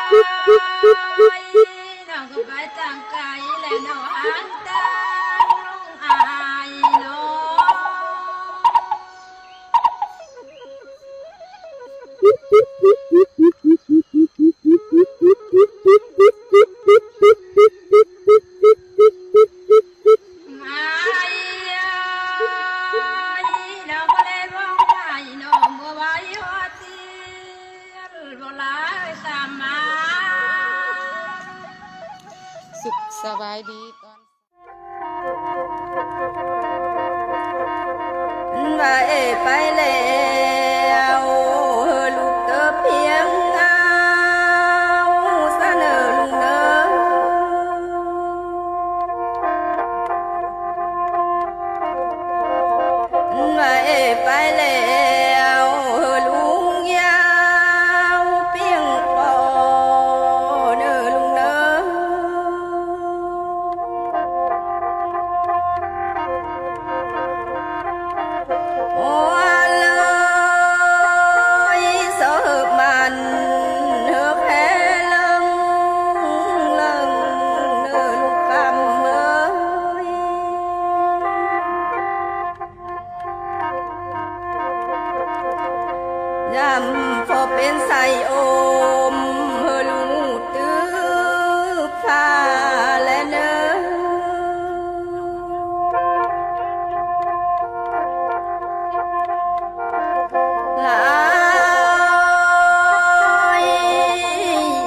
น้องก็ไปต่างไกลและน้องหันตาลงอายน้องน้องก็เลยบอกว่าน้องบ่ไหวหัวเตียนบ่ลาสามมา สุขสบายดีตอน ว่าไปแล้วลูกเติบเพียงเอาซะเนอลุงเนอว่าไปแล้วลุงยาวเพียงพอเนอลุงเนอ โอ้เลยเสิร์ฟมันเธอแพ้เลิงเลิงเนอลูกคำเอ้ยยำพอเป็นใส่โอมเฮอลูกตื้อผ้าและเนอ หลาย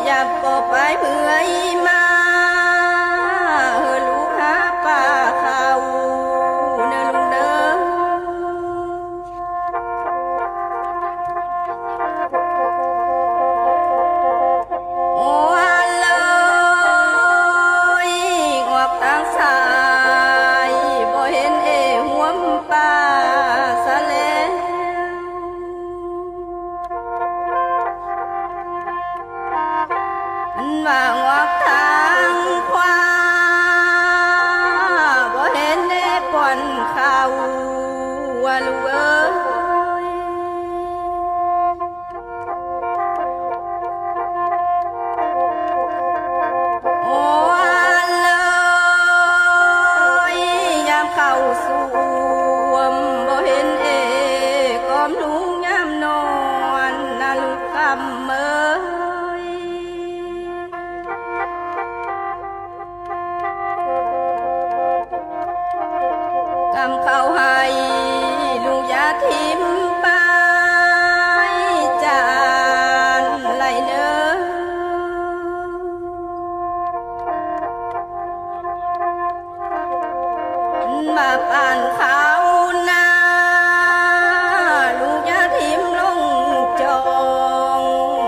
อย่าปอไปเมื่อยมาลูกหาป่าเขาเนอลุงเด้อโอ้เลยงอกทางซ้ายบ่เห็นหัวป่าสะเล ว่างอกทางขวาบ่เห็นได้ป่อนเขาว่าลูกเอ้ยโอ้เลยยามเข้าสวมบ่เห็นกอมลุงยามนอนน่ะลูกคำเอ้ย กำเข้าให้ลูกอย่าทิมไปจานไหลเนอมาป่านเขานาลูกอย่าทิมลงจอง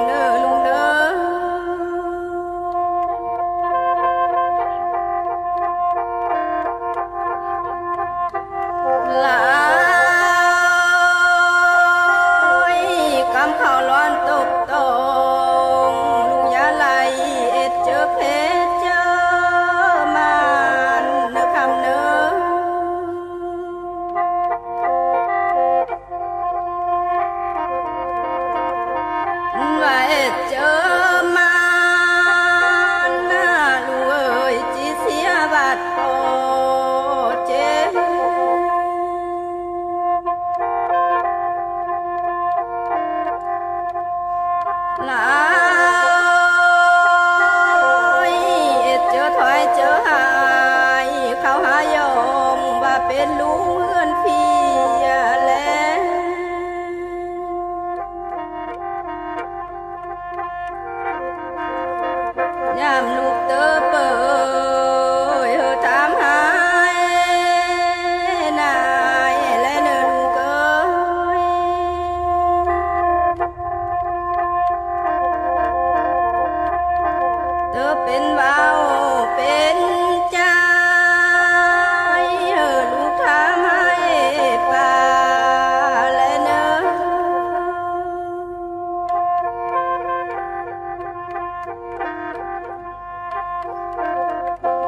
เด้อลุงเด้อ หลายกำข้าวร้อนตกตรงลูกยาไหลเจอเพชรเจอมันเนอคำเนอว่าเจอมันน่าลูกเอ้ยจีเสียบาดคอเจ็บ หลายเจอถอยเจอหายเขาหายองว่าเป็นลูกเพื่อนพี่แล้วยามลูกเตอเปิดถามหายนายและเนินลูกเอ้ย เธอเป็นเบาเป็นใจลูกทำให้ป่าและเนอ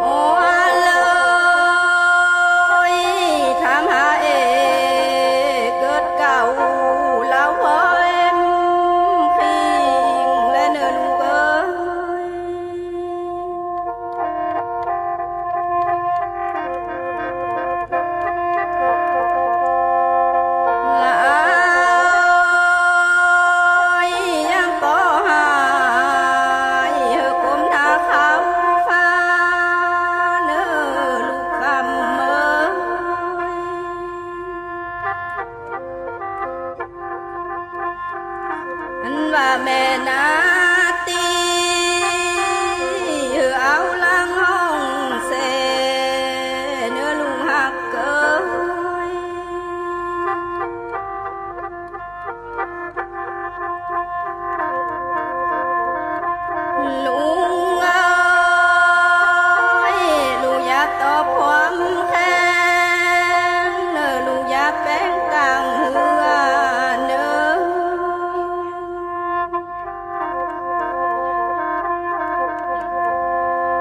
โอ้เลยทำหาเกิดเก่าเล่าพ่อเอ็มพิงและเนินลูกเอ้ย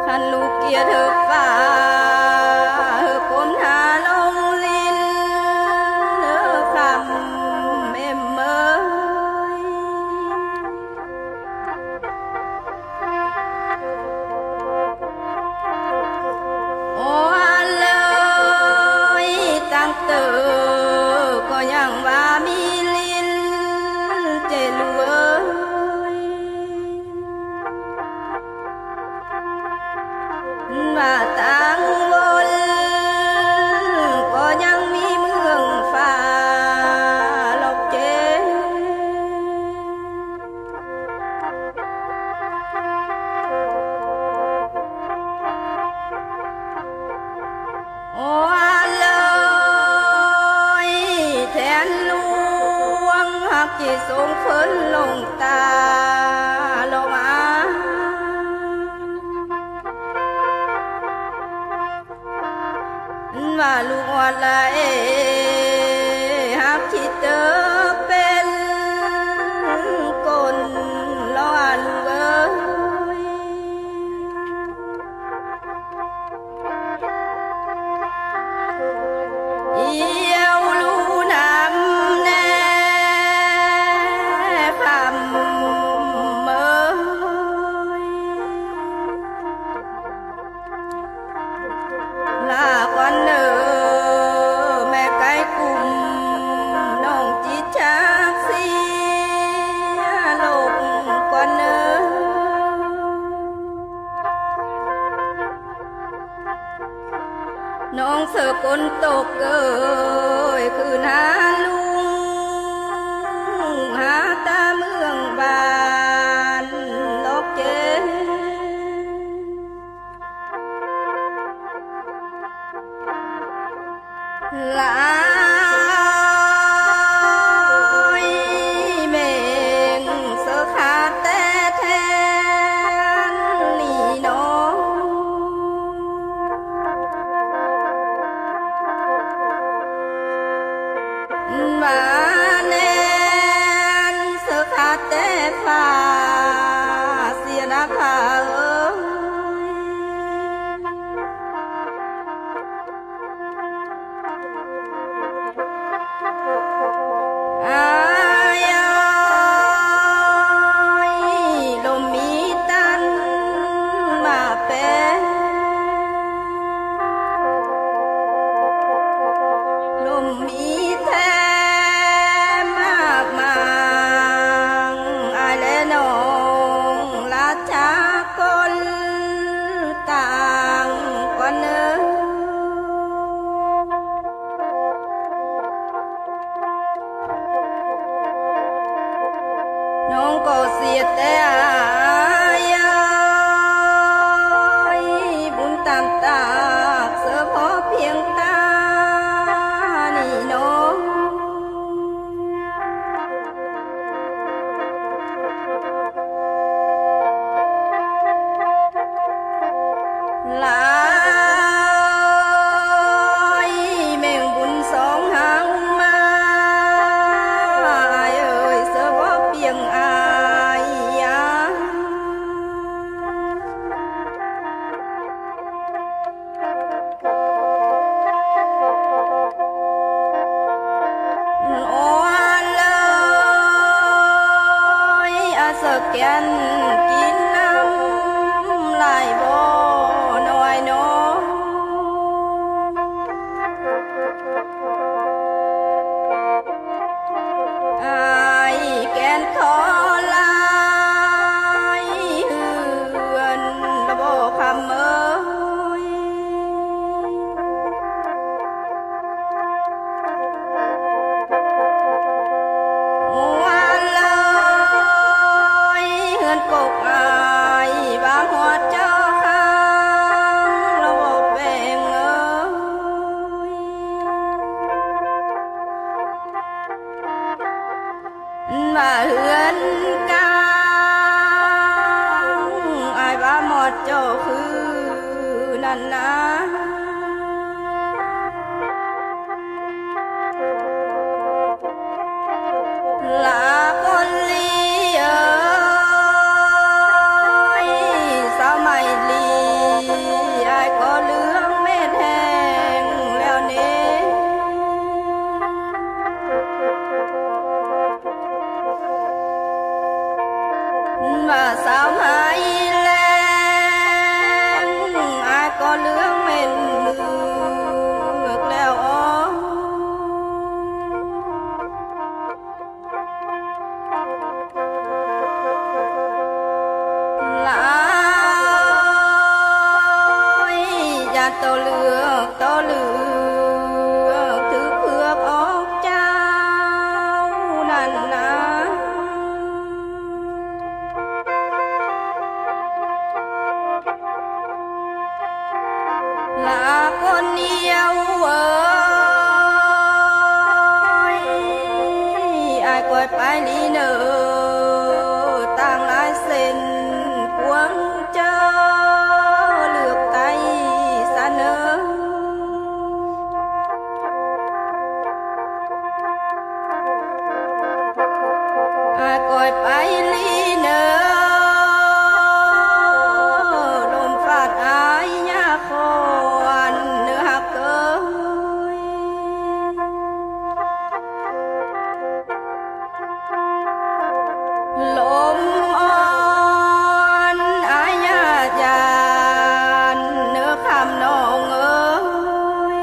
ขันลูกเกียร์เธอฟ้าก้มหน้าลงลิ้นเนื้อคำเอ็มเมยโอ้เลยตั้งเตอก็ยังว่ามีลิ้นเจลูเอ้ยว่าตั้งบนก็ยังมีเมืองฟ้าหลอกเจโอ้เลยแทนหลวงหักจีทรงเพิ่นลงตาลงมาว่าลูกอ่อนละหักที่เตอเป็นคนรอลูกเอ้ยเอี่ยวลูน้ำแน่คำเอ้ยลาก่อนเด้อแม่ไก่กุ่มน้องจิตจากเสียลงก่อนเด้อน้องเสือฝนตกเอ้ยคือหาลุงหาตาเมืองบ้านลอกเจลายเมงเสือขาดแต่แทนนี่น้องมาแนนเสือขาดแต่ฟ้าเสียนาคาเอ้ยอายลมมีตันมาเป็นลมมีแท้มากมางอายและน้องลาจากคนต่างก่อนเนื้อน้องก็เสียแต่อายบุญตามตากเสือพอเพียงตานี่น้องหลายแม่งบุญสองหางมาเอ้ยเสือพอเพียงอายโอ้เลยอาสแกนกินน้ำลายบ่น้อยน้องอายแกนขอลายเฮือนระบ่คำเอ้ยว่าเลยเฮือนกกอายบางหัวเจ้าข้างระบ่แบ่งเอ้ยว่าเฮือนกลางอายบ้าหมดเจ้าคือนั่นนะลาคนลีเอ้ยสาวไม่ลี าวไม้แลงอายก็เหลืองเม่นเลือกแล้วอ๋อลายอย่าโตเลือกโตเลือกถือเผือกออกเจ้านั่นนะลาคนเดียวเอ้ยอายกวดไปนี่เนอต่างหลายเส้นพวงเจอเลือกไตสะเนออายกวดไปลีเนอลมฟาดอายยาคอนเนื้อหักเอ้ยลมอ่อนอายยายานเนื้อคำน้องเอ้ย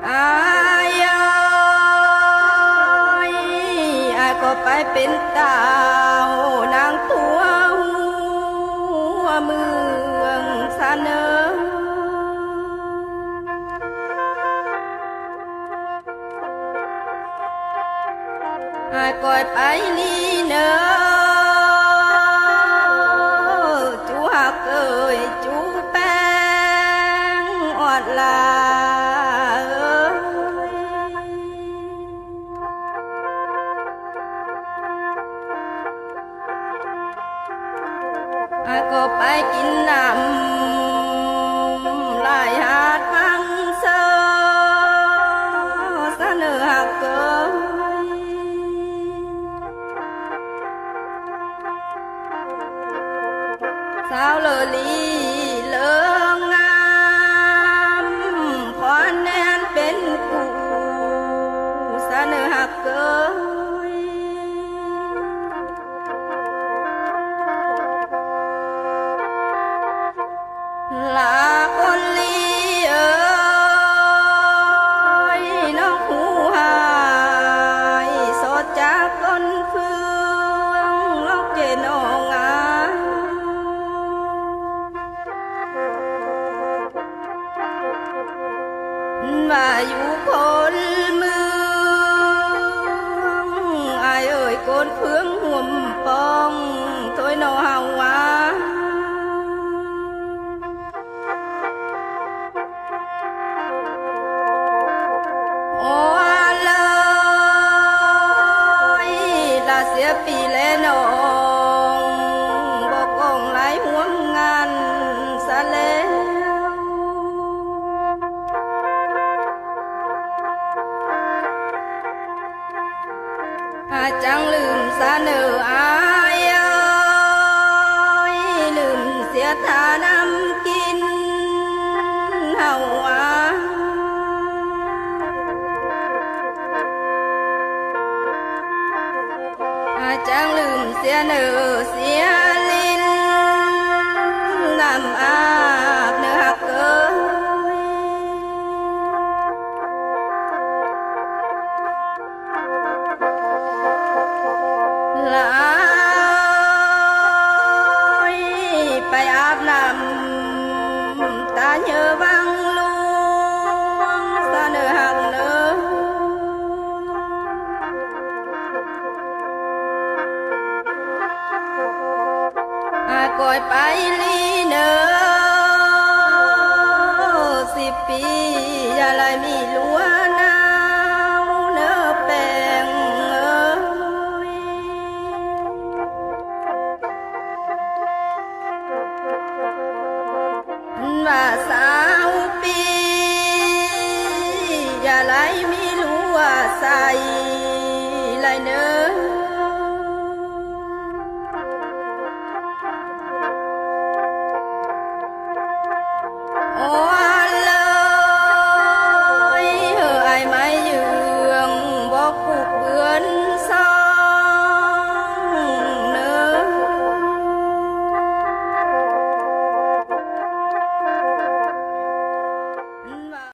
อายอายก็ไปเป็นตาวนางตัวหัวเมืองสะเนออายก็ไปนี่เนอจูหักเอ้ยจูแป้งออดลาอายก็ไปกินน้ำลายหาดพังเซอสะเนอหักเกยสาวเลอลีเลิงงามขอแนนเป็นกูสะเนอหักเกยลาคนลีเอ้ยน้องหูหายสดจากก้นเฟืองลอกเจนองาว่าอยู่คนเมืองอายเอ่ยก้นเฟืองห่วมปองถอยนอเฮาว่าโอ้เลยลาเสียปีแลน้องบอกกองหลายห่วงงานซะแล้วจังลืมสะเนออายเอ้ยลืมเสียทาน้ำกินเฮาว่าจังลืมเสียเนอเสียลิ้นน้ำอาบเนื้อหักเอ้ยลายไปอาบน้ำตาเยอะบังลวงสะเนอหักเนอก่อยไปลีเนอ10 ปีอย่าไรมีลัวหนาวเนอแปงเอ้ยว่าสาวปีอย่าไรมีลัวใส่ไรเนอ